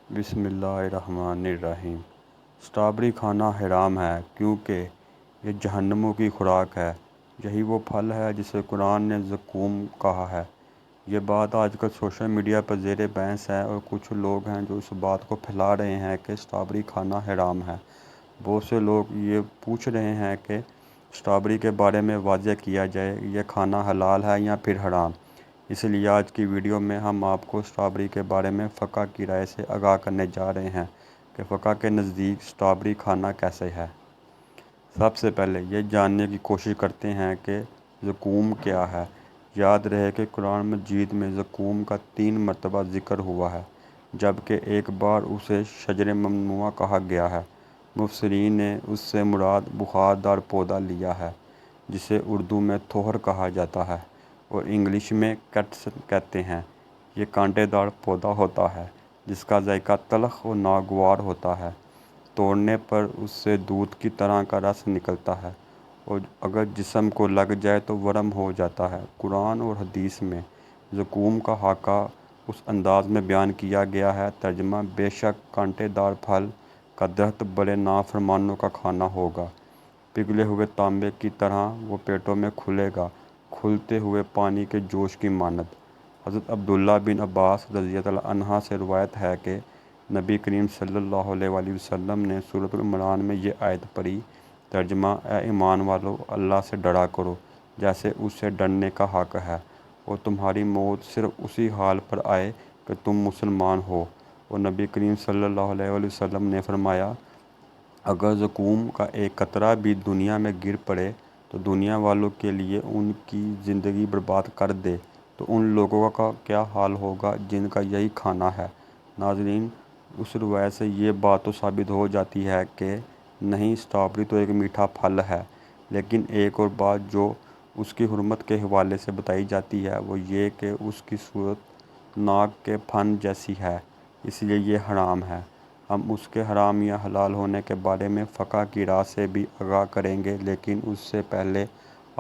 بسم اللہ الرحمن الرحیم۔ اسٹرابری کھانا حرام ہے کیونکہ یہ جہنموں کی خوراک ہے۔ یہی وہ پھل ہے جسے قرآن نے زقوم کہا ہے۔ یہ بات آج کل سوشل میڈیا پر زیر بحث ہے اور کچھ لوگ ہیں جو اس بات کو پھیلا رہے ہیں کہ اسٹرابری کھانا حرام ہے۔ بہت سے لوگ یہ پوچھ رہے ہیں کہ اسٹرابری کے بارے میں واضح کیا جائے، یہ کھانا حلال ہے یا پھر حرام۔ اس لیے آج کی ویڈیو میں ہم آپ کو اسٹرابری کے بارے میں فقہ کی رائے سے آگاہ کرنے جا رہے ہیں کہ فقہ کے نزدیک اسٹرابری کھانا کیسے ہے۔ سب سے پہلے یہ جاننے کی کوشش کرتے ہیں کہ زقوم کیا ہے۔ یاد رہے کہ قرآن مجید میں زقوم کا 3 مرتبہ ذکر ہوا ہے، جبکہ ایک بار اسے شجر ممنوعہ کہا گیا ہے۔ مفسرین نے اس سے مراد بخار پودا لیا ہے، جسے اردو میں تھوہر کہا جاتا ہے اور انگلش میں کیٹس کہتے ہیں۔ یہ کانٹے دار پودا ہوتا ہے جس کا ذائقہ تلخ اور ناگوار ہوتا ہے۔ توڑنے پر اس سے دودھ کی طرح کا رس نکلتا ہے اور اگر جسم کو لگ جائے تو ورم ہو جاتا ہے۔ قرآن اور حدیث میں زقوم کا خاکہ اس انداز میں بیان کیا گیا ہے۔ ترجمہ: بے شک کانٹے دار پھل کا درخت بڑے نافرمانوں کا کھانا ہوگا۔ پگھلے ہوئے تانبے کی طرح وہ پیٹوں میں کھلے گا، کھولتے ہوئے پانی کے جوش کی مانند۔ حضرت عبداللہ بن عباس رضی اللہ عنہ سے روایت ہے کہ نبی کریم صلی اللہ علیہ وآلہ وسلم نے سورۃ العمران میں یہ آیت پڑھی۔ ترجمہ: اے ایمان والو، اللہ سے ڈرا کرو جیسے اس سے ڈرنے کا حق ہے، اور تمہاری موت صرف اسی حال پر آئے کہ تم مسلمان ہو۔ اور نبی کریم صلی اللہ علیہ وآلہ وسلم نے فرمایا، اگر زقوم کا ایک قطرہ بھی دنیا میں گر پڑے تو دنیا والوں کے لیے ان کی زندگی برباد کر دے، تو ان لوگوں کا کیا حال ہوگا جن کا یہی کھانا ہے۔ ناظرین، اس روایت سے یہ بات تو ثابت ہو جاتی ہے کہ نہیں، اسٹرابری تو ایک میٹھا پھل ہے، لیکن ایک اور بات جو اس کی حرمت کے حوالے سے بتائی جاتی ہے وہ یہ کہ اس کی صورت ناک کے پھن جیسی ہے، اس لیے یہ حرام ہے۔ ہم اس کے حرام یا حلال ہونے کے بارے میں فقہ کی رائے سے بھی آگاہ کریں گے، لیکن اس سے پہلے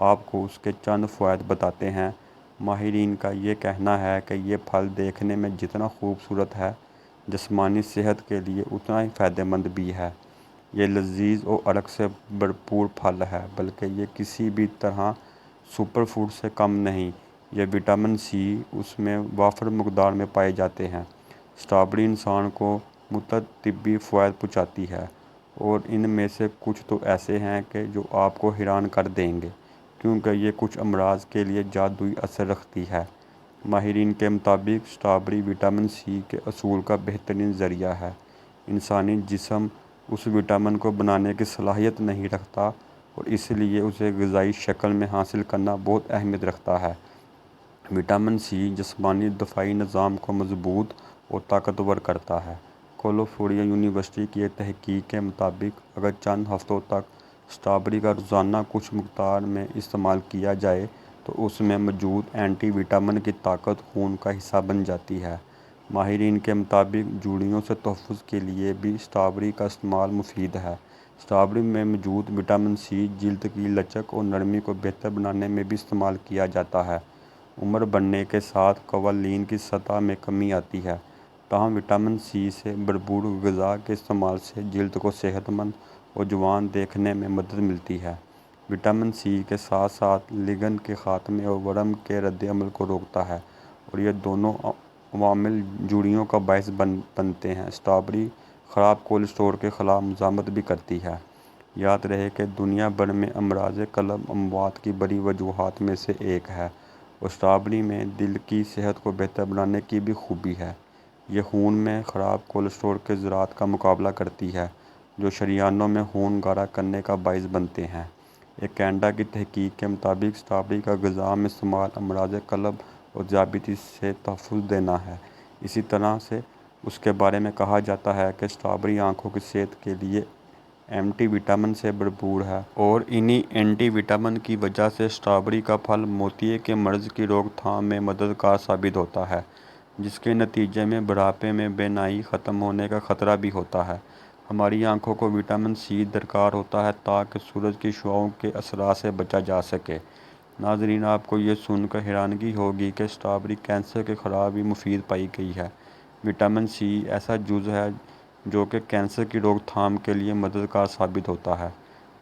آپ کو اس کے چند فوائد بتاتے ہیں۔ ماہرین کا یہ کہنا ہے کہ یہ پھل دیکھنے میں جتنا خوبصورت ہے، جسمانی صحت کے لیے اتنا ہی فائدہ مند بھی ہے۔ یہ لذیذ اور عرق سے بھرپور پھل ہے، بلکہ یہ کسی بھی طرح سپر فوڈ سے کم نہیں۔ یہ وٹامن سی اس میں وافر مقدار میں پائے جاتے ہیں۔ اسٹرابری انسان کو متعدد طبی فوائد پہنچاتی ہے، اور ان میں سے کچھ تو ایسے ہیں کہ جو آپ کو حیران کر دیں گے، کیونکہ یہ کچھ امراض کے لیے جادوئی اثر رکھتی ہے۔ ماہرین کے مطابق اسٹرابری وٹامن سی کے حصول کا بہترین ذریعہ ہے۔ انسانی جسم اس وٹامن کو بنانے کی صلاحیت نہیں رکھتا اور اس لیے اسے غذائی شکل میں حاصل کرنا بہت اہمیت رکھتا ہے۔ وٹامن سی جسمانی دفاعی نظام کو مضبوط اور طاقتور کرتا ہے۔ کیلیفورنیا یونیورسٹی کی ایک تحقیق کے مطابق اگر چند ہفتوں تک اسٹرابری کا روزانہ کچھ مقدار میں استعمال کیا جائے تو اس میں موجود اینٹی وٹامن کی طاقت خون کا حصہ بن جاتی ہے۔ ماہرین کے مطابق جوڑوں سے تحفظ کے لیے بھی اسٹرابری کا استعمال مفید ہے۔ اسٹرابری میں موجود وٹامن سی جلد کی لچک اور نرمی کو بہتر بنانے میں بھی استعمال کیا جاتا ہے۔ عمر بڑھنے کے ساتھ کولین کی سطح میں کمی آتی ہے، تاہم وٹامن سی سے بھرپور غذا کے استعمال سے جلد کو صحت مند اور جوان دیکھنے میں مدد ملتی ہے۔ وٹامن سی کے ساتھ ساتھ لگن کے خاتمے اور ورم کے ردعمل کو روکتا ہے، اور یہ دونوں عوامل جوڑوں کا باعث بنتے ہیں۔ اسٹرابری خراب کولیسٹرول کے خلاف مزاحمت بھی کرتی ہے۔ یاد رہے کہ دنیا بھر میں امراض قلب اموات کی بڑی وجوہات میں سے ایک ہے، اور اسٹرابری میں دل کی صحت کو بہتر بنانے کی بھی خوبی ہے۔ یہ خون میں خراب کولیسٹرول کے ذرات کا مقابلہ کرتی ہے جو شریانوں میں خون گارا کرنے کا باعث بنتے ہیں۔ ایک کینیڈا کی تحقیق کے مطابق اسٹرابری کا غذا میں استعمال امراض قلب اور ذیابیطس سے تحفظ دینا ہے۔ اسی طرح سے اس کے بارے میں کہا جاتا ہے کہ اسٹرابری آنکھوں کی صحت کے لیے اینٹی وٹامن سے بھرپور ہے، اور انہی اینٹی وٹامن کی وجہ سے اسٹرابری کا پھل موتیے کے مرض کی روک تھام میں مددگار ثابت ہوتا ہے، جس کے نتیجے میں بڑھاپے میں بینائی ختم ہونے کا خطرہ بھی ہوتا ہے۔ ہماری آنکھوں کو وٹامن سی درکار ہوتا ہے تاکہ سورج کی شعاؤں کے اثرات سے بچا جا سکے۔ ناظرین، آپ کو یہ سن کر حیرانگی ہوگی کہ اسٹرابری کینسر کے خلاف بھی مفید پائی گئی ہے۔ وٹامن سی ایسا جز ہے جو کہ کینسر کی روک تھام کے لیے مددگار ثابت ہوتا ہے۔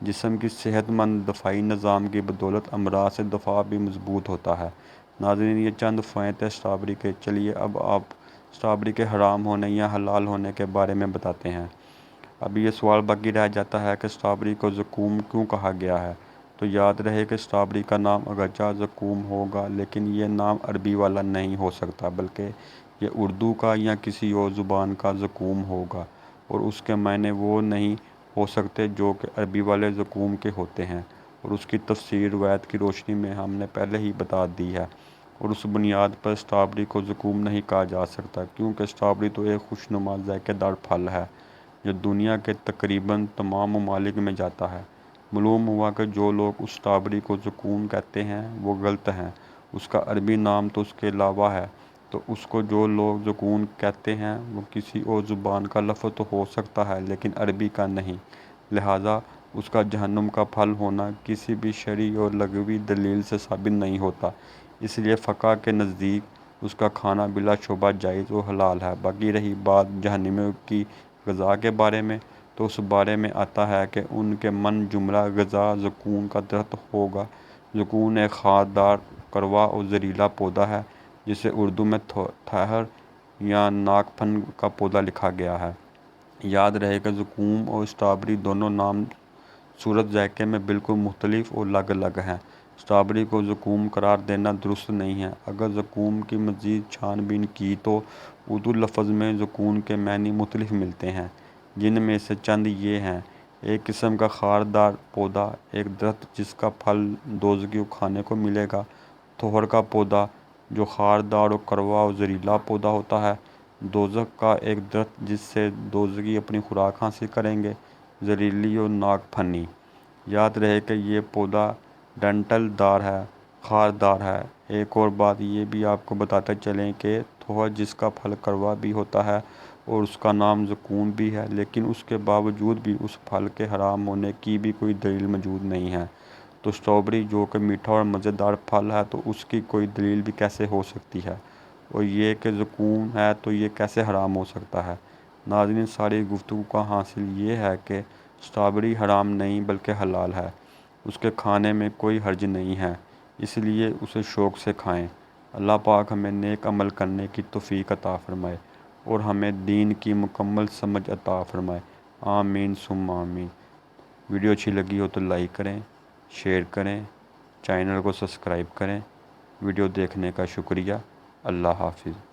جسم کی صحت مند دفاعی نظام کی بدولت امراض سے دفاع بھی مضبوط ہوتا ہے۔ ناظرین، یہ چند فوائد ہیں اسٹرابیری کے۔ چلیے اب آپ اسٹرابیری کے حرام ہونے یا حلال ہونے کے بارے میں بتاتے ہیں۔ اب یہ سوال باقی رہ جاتا ہے کہ اسٹرابیری کو زقوم کیوں کہا گیا ہے؟ تو یاد رہے کہ اسٹرابیری کا نام اگرچہ زقوم ہوگا لیکن یہ نام عربی والا نہیں ہو سکتا، بلکہ یہ اردو کا یا کسی اور زبان کا زقوم ہوگا، اور اس کے معنی وہ نہیں ہو سکتے جو کہ عربی والے زقوم کے ہوتے ہیں، اور اس کی تفسیر روایت کی روشنی میں ہم نے پہلے ہی بتا دی ہے، اور اس بنیاد پر اسٹرابیری کو زقوم نہیں کہا جا سکتا، کیونکہ اسٹرابیری تو ایک خوشنما ذائقہ دار پھل ہے جو دنیا کے تقریباً تمام ممالک میں جاتا ہے۔ معلوم ہوا کہ جو لوگ اس اسٹرابیری کو زقوم کہتے ہیں وہ غلط ہیں، اس کا عربی نام تو اس کے علاوہ ہے، تو اس کو جو لوگ زقوم کہتے ہیں وہ کسی اور زبان کا لفظ تو ہو سکتا ہے لیکن عربی کا نہیں، لہٰذا اس کا جہنم کا پھل ہونا کسی بھی شرعی اور لغوی دلیل سے ثابت نہیں ہوتا، اس لیے فقہ کے نزدیک اس کا کھانا بلا شبہ جائز و حلال ہے۔ باقی رہی بات جہنمیوں کی غذا کے بارے میں، تو اس بارے میں آتا ہے کہ ان کے من جملہ غذا زقوم کا درخت ہوگا۔ زقوم ایک خاردار، کڑوا اور زہریلا پودا ہے جسے اردو میں تھہر یا ناک پھن کا پودا لکھا گیا ہے۔ یاد رہے کہ زقوم اور اسٹرابیری دونوں نام صورت ذائقے میں بالکل مختلف اور الگ الگ ہیں۔ اسٹرابیری کو زقوم قرار دینا درست نہیں ہے۔ اگر زقوم کی مزید چھان بین کی تو اردو لفظ میں زقوم کے معنی مختلف ملتے ہیں، جن میں سے چند یہ ہیں: ایک قسم کا خاردار پودا، ایک درخت جس کا پھل دوزخیوں کو کھانے کو ملے گا، تھہر کا پودا جو خاردار اور کڑوا اور زہریلا پودا ہوتا ہے، دوزخ کا ایک درخت جس سے دوزخی اپنی خوراک حاصل کریں گے، زہریلی اور ناک پھنی۔ یاد رہے کہ یہ پودا ڈنٹل دار ہے، خاردار ہے۔ ایک اور بات یہ بھی آپ کو بتاتے چلیں کہ تھہر جس کا پھل کڑوا بھی ہوتا ہے اور اس کا نام زقوم بھی ہے، لیکن اس کے باوجود بھی اس پھل کے حرام ہونے کی بھی کوئی دلیل موجود نہیں ہے، تو اسٹرابیری جو کہ میٹھا اور مزیدار پھل ہے تو اس کی کوئی دلیل بھی کیسے ہو سکتی ہے، اور یہ کہ زقوم ہے تو یہ کیسے حرام ہو سکتا ہے؟ ناظرین، ساری گفتگو کا حاصل یہ ہے کہ اسٹرابیری حرام نہیں بلکہ حلال ہے، اس کے کھانے میں کوئی حرج نہیں ہے، اس لیے اسے شوق سے کھائیں۔ اللہ پاک ہمیں نیک عمل کرنے کی توفیق عطا فرمائے اور ہمیں دین کی مکمل سمجھ عطا فرمائے، آمین ثم آمین۔ ویڈیو اچھی لگی ہو تو لائک کریں، شیئر کریں، چینل کو سبسکرائب کریں۔ ویڈیو دیکھنے کا شکریہ۔ اللہ حافظ۔